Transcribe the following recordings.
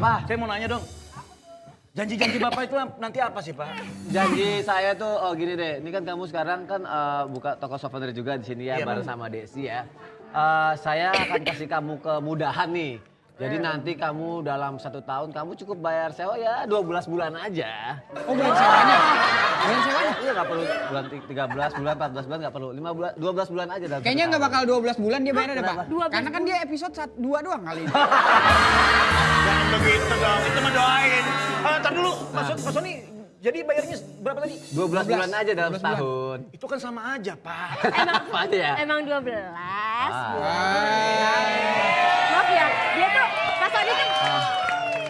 Apa? Saya mau nanya dong. Janji-janji Bapak itu nanti apa sih, Pak? Janji saya tuh, oh gini deh, ini kan kamu sekarang kan buka toko souvenir juga di sini ya, Iya, bareng sama Desi ya. Saya akan kasih kamu kemudahan nih. Jadi nanti kamu dalam 1 tahun kamu cukup bayar sewa ya 12 bulan aja. Oh bayar sewanya? Bayar sewanya? Iya nggak perlu bulan 13 bulan, 14 bulan nggak perlu. 5 bulan, 12 bulan aja dalam. Kayaknya nggak bakal 12 bulan dia bayar ada Pak. Kenapa? 12 Karena kan dia episode 2 doang kali ini. Jangan begitu dong, itu mah doain. Ntar dulu, Mas Sony, jadi bayarnya berapa tadi? 12 bulan aja dalam 12 bulan. setahun. Itu kan sama aja, Pak. Apa aja ya? Emang 12. Ah. Maaf ya, dia tuh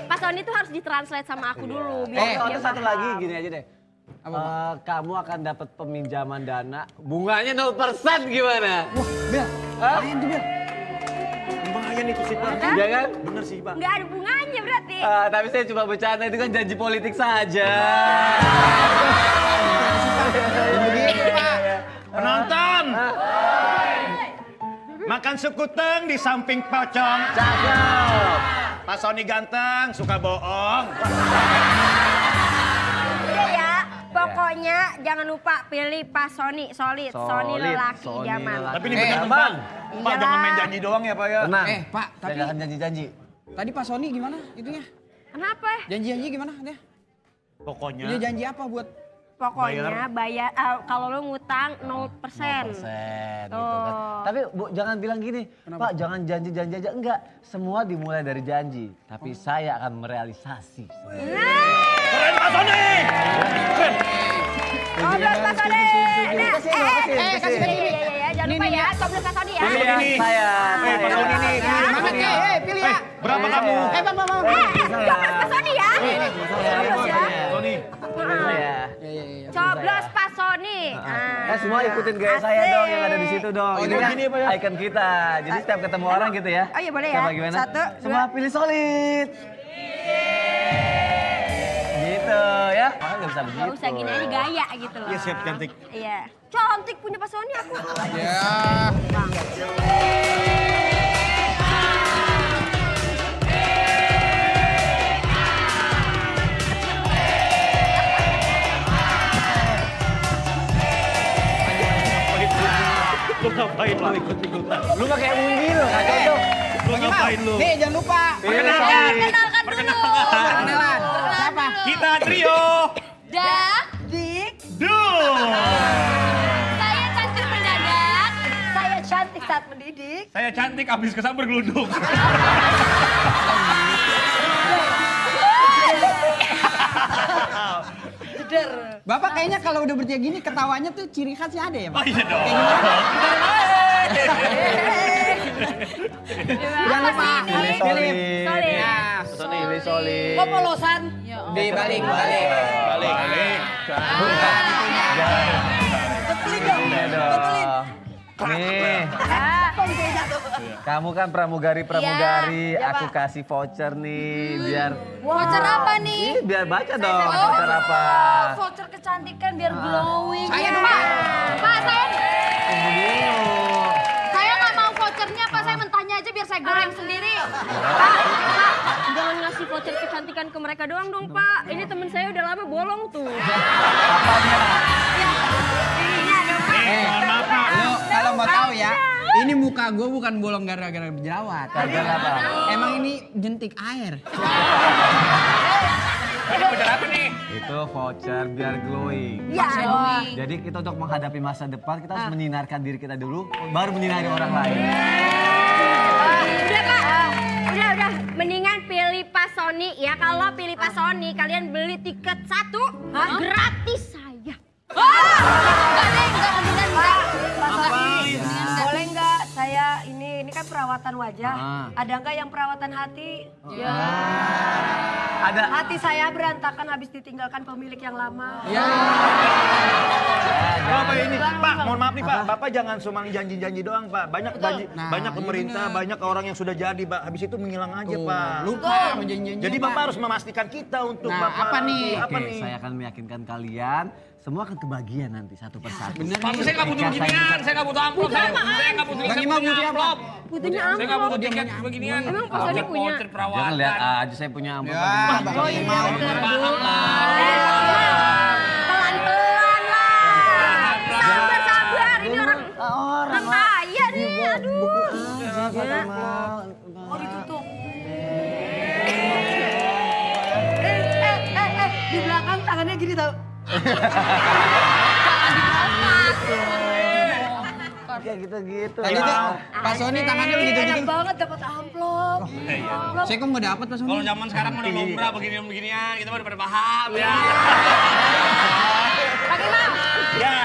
Pak Sony tuh harus ditranslate sama aku dulu biar Oh, dia ada satu paham. lagi gini aja deh. Apa, Pak? Kamu akan dapat peminjaman dana, bunganya 0% gimana? Wah, Bel. Hah? Lumayan tuh, Bel. Lumayan itu sih, Pak. Iya kan? Bener sih, Pak. Nggak ada bunganya berarti. Tapi saya cuma bercanda, itu kan janji politik saja. Begitu, Pak. Penonton! Makan sekuteng di samping pocong. Cakep. Pak Sony ganteng, suka bohong. Udah ya, pokoknya jangan lupa pilih Pak Sony, solid. Sony lelaki Sony zaman. lelaki. Tapi ini bener tuh, Bang. Pak. Pak, jangan main janji doang ya, Pak ya. Tenang. Pak, Saya tapi nggak akan janji-janji. tadi Pak Sony gimana itunya? Kenapa? Janji-janji gimana dia? Pokoknya. Dia janji apa buat? Pokoknya bayar, kalau lo ngutang 0%. 0% gitu kan. Oh. Tapi Bu, jangan bilang gini, Pak jangan janji-janji aja. Enggak, semua dimulai dari janji. Tapi saya akan merealisasi. Keren Pak Sony! Keren. Coblos Pak Sony. kasih. Iya, jangan lupa ya, coblos Pak Sony ya. Pilih Iya, ini. saya. Pak Sony nih. Semangat ya, pilih ya. Berapa kamu? Bang. Coblos Pak Sony ya. Coblos ya. Sony. Iya. Iya. Coblos Pak Sony. Kan semua ikutin gaya saya dong yang ada di situ dong. Oh, Ini kan gini, Pak, ya? icon kita. Jadi setiap ketemu orang gitu ya. Oh iya, boleh ya. Coba gimana? 1, 2. Semua pilih solid. Gitu ya. Makanya nggak bisa begitu. Gak usah gini aja gaya gitu loh. Iya, siap, cantik. Iya. Cantik punya Pak Sony aku. Ya. Lu ngapain lu ikut-ikutan? Lu mah kayak Munggi lu, nggak cocok. Lu ngapain lu? Nih jangan lupa. Perkenalkan. Perkenalkan dulu. Perkenalan. Siapa? Kita trio. Dik. Duh. Saya cantik mendadak. Saya cantik saat mendidik. Saya cantik abis kesambar geluduk. Bapak kayaknya kalau udah bertiga gini ketawanya tuh ciri khasnya ada ya, Pak? Oh iya dong. Jangan lupa. Pilih Pilih. Solid. Ya. Pilih solid. Kok polosan? Di balik. Balik. Iya dong. Nih, kamu kan pramugari, Iya, aku Pak. kasih voucher nih biar Voucher apa nih? biar baca dong voucher apa. Voucher kecantikan biar glowing. Saya ya. dong, Pak. Pak, Tunggu dulu. saya nggak mau vouchernya, Pak. Saya mentahnya aja biar saya goreng sendiri. Pak, jangan ngasih voucher kecantikan ke mereka doang dong, Pak. Ini temen saya udah lama bolong tuh. Ya, ininya dong, Pak. Mohon maaf, Pak. Lo kalau mau tahu ya, ini muka gue bukan bolong gara-gara berjerawat. Gara-gara apa? Emang ini jentik air. Ini voucher apa nih? Itu voucher biar glowing. Ya, Jadi kita untuk menghadapi masa depan kita harus menyinarkan diri kita dulu, baru menyinari orang lain. udah, Pak. Udah. Mendingan pilih Pak Sony ya. Kalau pilih Pak Sony, kalian beli tiket 1 gratis saya. Boleh nggak saya ini kan perawatan wajah. Ah. Ada nggak yang perawatan hati? Ada. Hati saya berantakan habis ditinggalkan pemilik yang lama. Ya. Apa ini? Pak, mohon maaf nih Pak, Bapak jangan cuma janji-janji doang Pak. Banyak banyak pemerintah, banyak orang yang sudah jadi Pak. Habis itu menghilang aja Pak. Lupa sama janji-janji. Jadi Bapak harus memastikan kita untuk Nah, Bapak. apa nih? Apa Oke, nih? saya akan meyakinkan kalian. Semua akan kebagian nanti satu persatu. Bener Tapi saya nggak butuh beginian, saya nggak butuh amplop. Saya nggak butuh, Bang saya Imam punya butuh apa? amplop. Butuhnya Saya nggak amplop. butuh tiket beginian. Emang Pak Sony punya? Voucher perawatan. Jangan lihat aja saya punya amplop. Ya, Bang Imam. Paham lah. Pelan-pelan lah. Sabar. Ini orang kaya nih. Aduh. Oh ditutup. Di belakang tangannya gini tau. Ya gitu-gitu. Tadi tuh Pak Sony tangannya begitu-gitu. Enak banget dapat amplop. Amplop. Saya kok nggak dapat Pak Sony? Kalau zaman sekarang udah lumrah beginian, kita udah pada paham ya. Pak Imam, Ya,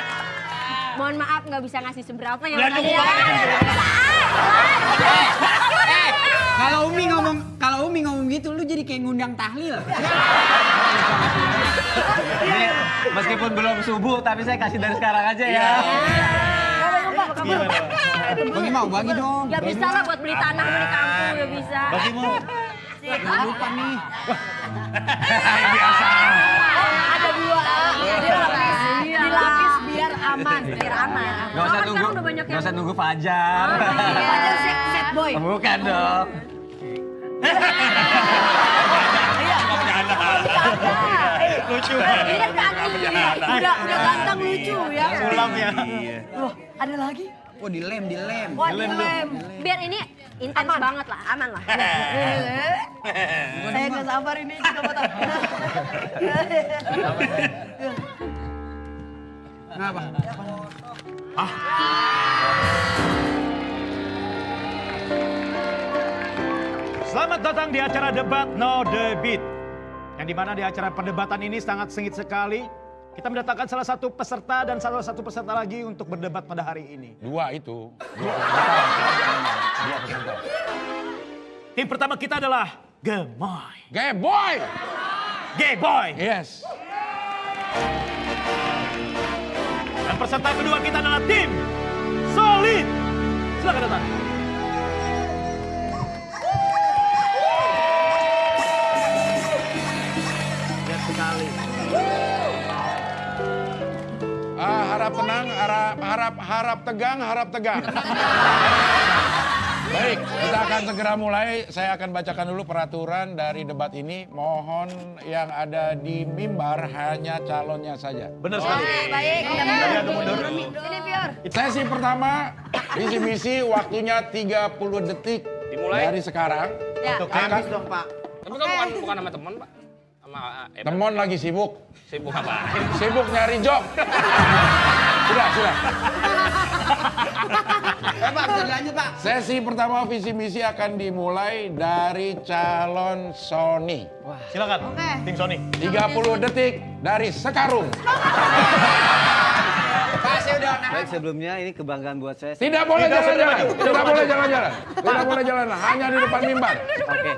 mohon maaf nggak bisa ngasih seberapa ya. Udah Pak cukup ya. Kalau Umi ngomong gitu, lu jadi kayak ngundang tahlil. Ini meskipun belum subuh, tapi saya kasih dari sekarang aja ya. Bang Imam, bagi dong. Ya bisa lah buat beli tanah di kampung ya bisa. bagimu. Jangan lupa nih. Biasa. Ada dua. Dilapis biar aman. Biar aman. Gak usah Kan nunggu, sekarang udah banyak gak usah nunggu fajar. Ada set boy. Bukan dong. Lucu. Ini kan kaki. Udah ganteng lucu ya. Pulang ya. Loh, ada lagi? Oh, dilem. Wah, dilem. Biar ini intens banget lah, aman lah. Saya nggak sabar ini juga mau tahu. Kenapa? Selamat datang di acara debat No Debit. Yang dimana di acara perdebatan ini sangat sengit sekali. Kita mendatangkan salah satu peserta dan salah satu peserta lagi untuk berdebat pada hari ini. Dua itu. Tim pertama kita adalah Gemoy. Gay boy. Gay Boy. Yes. Dan peserta kedua kita adalah tim Solid. Silakan datang. Lihat sekali. Harap tenang, harap tegang, harap tegang. Baik, kita akan segera mulai. Saya akan bacakan dulu peraturan dari debat ini. Mohon yang ada di mimbar hanya calonnya saja. Benar sekali. Baik, Tadi agak mundur. Ini Pior. Sesi pertama, visi misi waktunya 30 detik. Dimulai. Dari sekarang. Ya. Untuk habis dong Pak. Tapi kan bukan sama teman, Pak. Sama Temon lagi sibuk. sibuk apa? Sibuk nyari job. Sudah. Pak, bisa dilanjut, Pak. Sesi pertama visi misi akan dimulai dari calon Sony. Silakan. Oke. Tim Sony. 30 detik dari sekarung. Pak, saya udah Baik, sebelumnya ini kebanggaan buat saya. Tidak boleh Tidak boleh jalan-jalan. maju. Tidak boleh jalan-jalan. Tidak boleh jalan. Hanya di depan mimbar. Oke.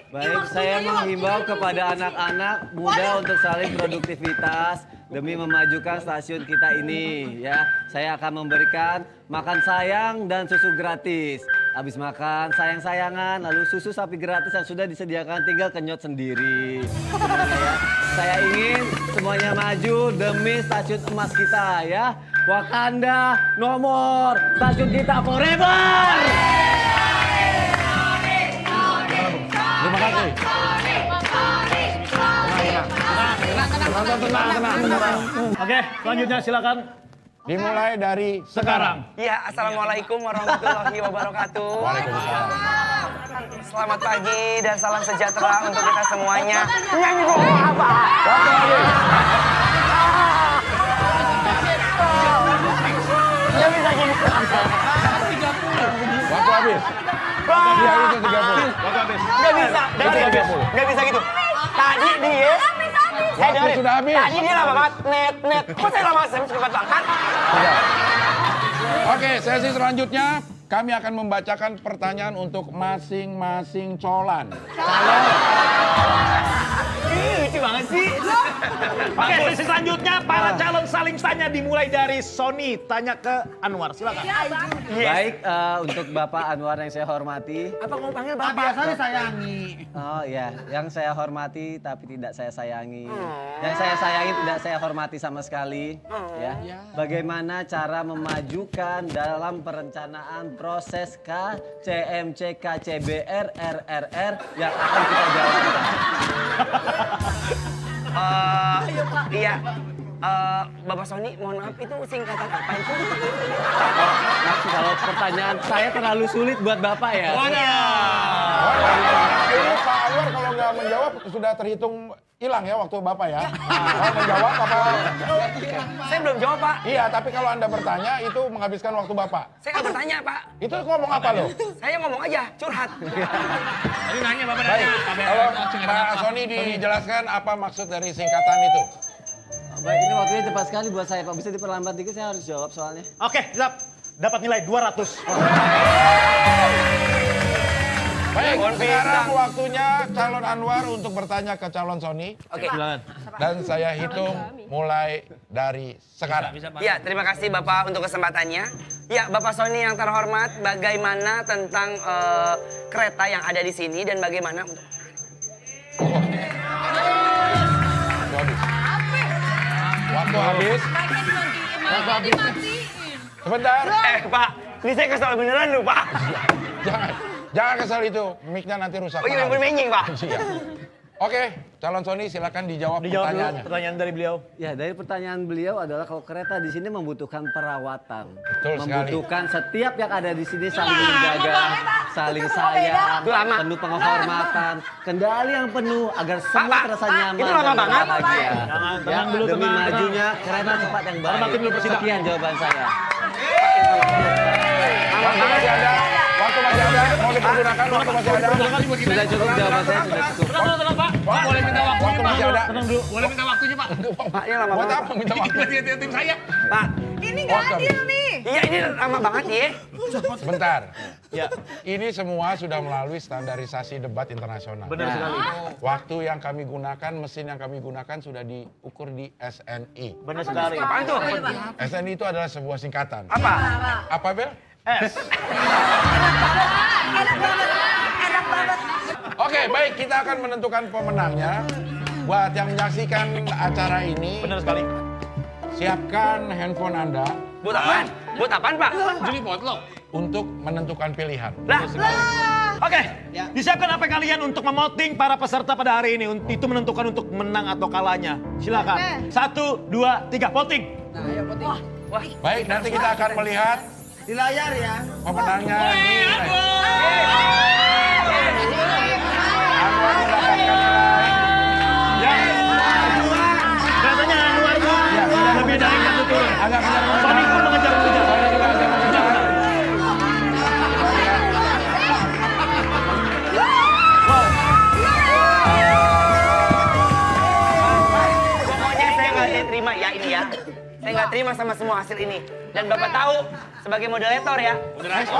Baik, saya menghimbau kepada anak-anak muda untuk saling produktivitas demi memajukan stasiun kita ini ya. Saya akan memberikan makan sayang dan susu gratis. Habis makan sayang-sayangan, lalu susu sapi gratis yang sudah disediakan tinggal kenyot sendiri. Ya. Saya ingin semuanya maju demi stasiun emas kita ya. Wakanda nomor, stasiun kita forever. Terima kasih. Tenang. Oke, selanjutnya silakan. Dimulai dari Sekarang. Ya, assalamualaikum warahmatullahi wabarakatuh. Selamat pagi dan salam sejahtera untuk kita semuanya. Nyanyi dong, apa? Nggak bisa gini. Waktu habis. Iya, itu 30. Waktu habis. Nggak bisa. Nggak bisa gitu. Tadi dia. Waktu sudah habis. Tadi dia lama banget. Net. Kok saya lama cepat banget? Sudah. Oke, sesi selanjutnya kami akan membacakan pertanyaan untuk masing-masing colan. Lucu banget sih. Oke, sesi selanjutnya para calon saling tanya dimulai dari Sony tanya ke Anwar. Silakan. Baik, untuk Bapak Anwar yang saya hormati. Apa kamu panggil bapak? Biasanya sayangi. Oh iya, yang saya hormati tapi tidak saya sayangi. Yang saya sayangi tidak saya hormati sama sekali. Ya. Bagaimana cara memajukan dalam perencanaan proses KCMC, KCBR, RRR yang akan kita jalankan. Iya. Bapak Sony, mohon maaf itu singkatan apa itu? Maksud kalau pertanyaan saya terlalu sulit buat Bapak ya? Ini Pak Anwar kalau nggak menjawab sudah terhitung hilang ya waktu Bapak ya. Kalau menjawab apa? Saya belum jawab, Pak. Iya, tapi kalau Anda bertanya itu menghabiskan waktu Bapak. Saya nggak bertanya, Pak. Itu ngomong apa loh? Saya ngomong aja, curhat. Tadi nanya Bapak Baik, nanya. kalau Pak Sony dijelaskan apa maksud dari singkatan itu? Baik, ini waktunya cepat sekali buat saya Pak. Bisa diperlambat dikit, saya harus jawab soalnya. Oke, siap. Dapat nilai 200. Baik, sekarang waktunya calon Anwar untuk bertanya ke calon Sony. Oke. Silakan. Dan saya hitung mulai dari sekarang. Ya, terima kasih Bapak untuk kesempatannya. Ya, Bapak Sony yang terhormat, bagaimana tentang kereta yang ada di sini dan bagaimana untuk... Waktu habis. Sebentar. Pak, ini saya kesal beneran loh, Pak. Jangan kesal itu, mic-nya nanti rusak. Oh iya, bermenying, Pak. Iya. Oke, calon Sony silakan dijawab Dijawab dulu pertanyaannya. pertanyaan dari beliau. Ya, dari pertanyaan beliau adalah kalau kereta di sini membutuhkan perawatan. Betul sekali. Membutuhkan setiap yang ada di sini saling menjaga, saling sayang, Itu lama. penuh penghormatan, kendali yang penuh agar semua Pak, terasa Pak, nyaman itu lama dan banget. bahagia. Tenang dulu, Demi tenang. majunya kereta cepat yang baik. Hormatin dulu persidangan. Sekian jawaban saya. Waktu masih ada, waktu masih ada, mau dipergunakan, waktu masih ada. Sudah cukup jawaban saya, sudah cukup. Tenang Pak. Pak boleh minta waktunya Waktu Pak. masih ada. Tenang dulu. Boleh minta waktunya Pak. Pak, ini lama Buat banget. apa minta waktu? Tim saya. Pak, Ini nggak adil nih. iya ini lama banget ya. Sebentar. Ya, Ini semua sudah melalui standarisasi debat internasional. benar sekali. Waktu yang kami gunakan, mesin yang kami gunakan sudah diukur di SNI. Benar sekali. Apaan tuh? SNI itu adalah sebuah singkatan. Apa? Apa, Bel? S. Enak banget. Oke, baik. Kita akan menentukan pemenangnya. Buat yang menyaksikan acara ini, Benar sekali. siapkan handphone Anda Buat apaan? Buat apaan, Pak? Jadi potlok. untuk menentukan pilihan. Lah, Oke, disiapkan HP kalian untuk memoting para peserta pada hari ini. Itu menentukan untuk menang atau kalahnya. Silakan. 1, 2, 3, voting. Nah, ayo voting. Baik, nanti kita akan melihat Di layar ya. pemenangnya di Anwar mendapatkan nilai. Katanya Anwar tuh lebih dari satu turun. Agak kejar. Sony pun mengejar-kejar. Sony juga agak mengejar. pokoknya saya nggak terima ya ini ya. Saya nggak terima sama semua hasil ini. Dan Bapak tahu, sebagai moderator ya. Moderator,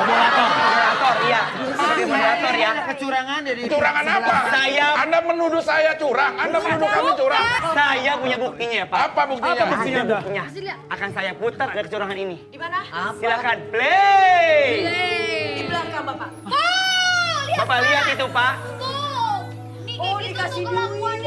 iya. Sebagai moderator ya. Kecurangan dari Kecurangan apa? Saya- Anda menuduh saya curang. Anda menuduh kami curang. Saya punya buktinya ya, Pak. Apa buktinya? Ada buktinya. Akan saya putar ada kecurangan ini. Di mana? Silakan play. Di belakang Bapak. Bapak lihat itu, Pak. Oh, dikasih duit.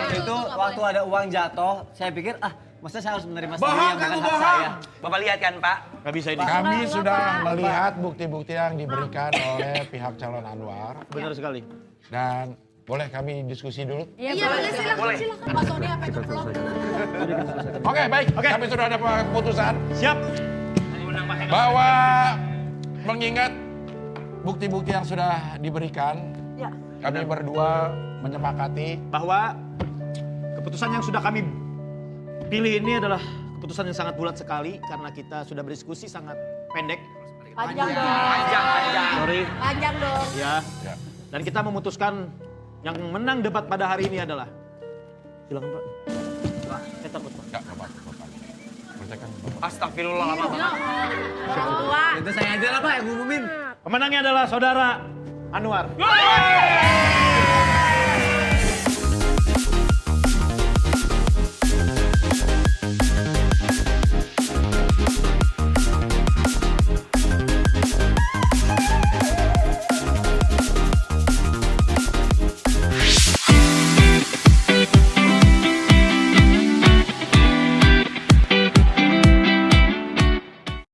Itu waktu ada uang jatuh, saya pikir masa saya harus menerima sendiri Bohong, yang bukan kamu hak bohong. saya. Bapak lihat kan, Pak? Gak bisa ini. Kami sudah melihat bukti-bukti yang diberikan oleh pihak calon Anwar. Benar sekali. Dan boleh kami diskusi dulu? Iya, boleh silakan. Boleh. Pak Sony apa itu belum? Oke, baik. Oke. Kami sudah ada keputusan Siap. bahwa mengingat bukti-bukti yang sudah diberikan, Ya. kami berdua menyepakati Bahwa keputusan yang sudah kami pilih ini adalah keputusan yang sangat bulat sekali. Karena kita sudah berdiskusi sangat pendek. Panjang dong. Panjang. Sorry. Panjang dong. Ya. Ya. Dan kita memutuskan yang menang debat pada hari ini adalah. Silakan Pak. Saya takut Pak. enggak Bapak. Percayakan Bapak. Astagfirullah, lama banget. Orang tua. Itu saya aja lah Pak yang ngumumin. Pemenangnya adalah saudara Anwar.